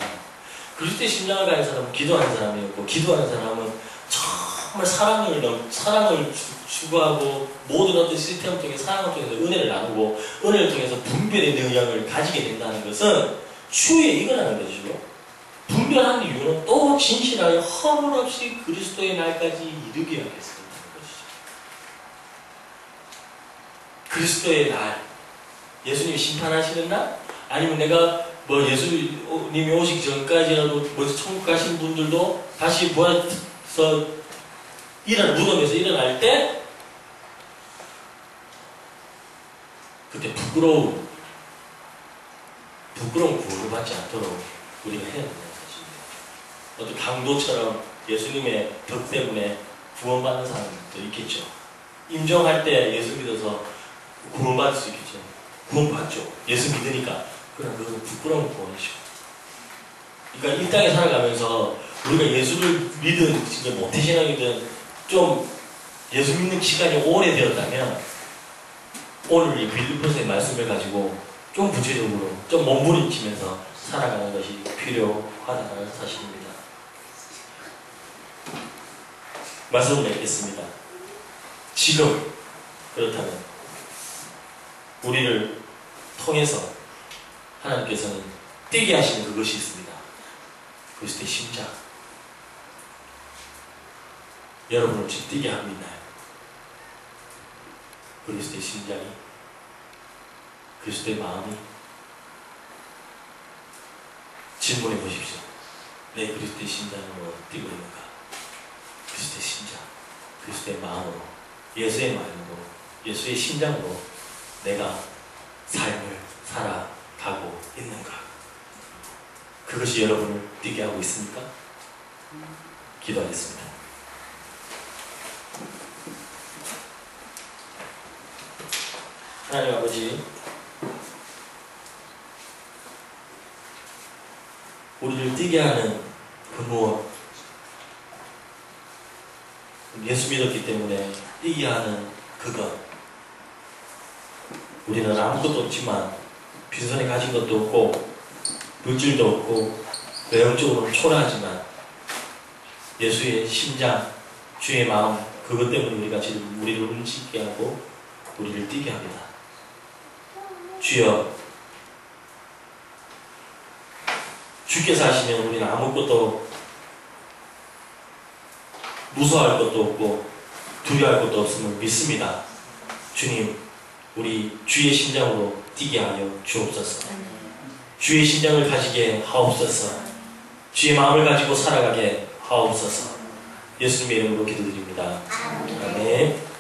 그리스도의 심장을 가진 사람은 기도하는 사람이었고, 기도하는 사람은 정말 사랑을 추구하고 모든 어떤 시스템을 통해 사랑을 통해서 은혜를 나누고 은혜를 통해서 분별의 능력을 가지게 된다는 것은 추후에 이거라는 것이죠. 분별하는 이유는 또 진실하여 허물없이 그리스도의 날까지 이르게 하겠습니다는 것이죠. 그리스도의 날, 예수님이 심판하시는 날, 아니면 내가 뭐 예수님이 오시기 전까지라도 먼저 천국 가신 분들도 다시 부활해서 무덤에서 일어날 때 그때 부끄러운 구원을 받지 않도록 우리가 해야 된다는 것입니다. 어떤 강도처럼 예수님의 덕 때문에 구원받는 사람도 있겠죠. 임종할 때 예수 믿어서 구원받을 수 있겠죠. 구원받죠. 예수 믿으니까. 그러나 그것은 부끄러운 구원이죠. 그러니까 이 땅에 살아가면서 우리가 예수를 믿은 모태신앙이든 좀 예수 믿는 시간이 오래되었다면 오늘 이 빌립보서의 말씀을 가지고 좀 구체적으로 좀 몸부림치면서 살아가는 것이 필요하다는 사실입니다. 말씀을 맺겠습니다. 지금 그렇다면 우리를 통해서 하나님께서는 뛰게 하시는 그것이 있습니다. 그리스도의 심장. 여러분을 지금 뛰게 하고 있나요? 그리스도의 심장이, 그리스도의 마음이. 질문해 보십시오. 내 그리스도의 심장으로 뛰고 있는가? 그리스도의 심장, 그리스도의 마음으로, 예수의 마음으로, 예수의 심장으로 내가 삶을 살아가고 있는가? 그것이 여러분을 뛰게 하고 있습니까? 기도하겠습니다. 하나님 아버지, 우리를 뛰게 하는 그 무엇, 예수 믿었기 때문에 이겨야 하는 그것. 우리는 아무것도 없지만 빈손에 가진 것도 없고 물질도 없고 외형적으로는 초라하지만 예수의 심장, 주의 마음, 그것 때문에 우리가 지금 우리를 움직이게 하고 우리를 뛰게 합니다. 주여, 주께서 하시면 우리는 아무것도 무서워할 것도 없고 두려워할 것도 없음을 믿습니다. 주님, 우리 주의 심장으로 뛰게 하여 주옵소서. 주의 심장을 가지게 하옵소서. 주의 마음을 가지고 살아가게 하옵소서. 예수님의 이름으로 기도드립니다. 아멘.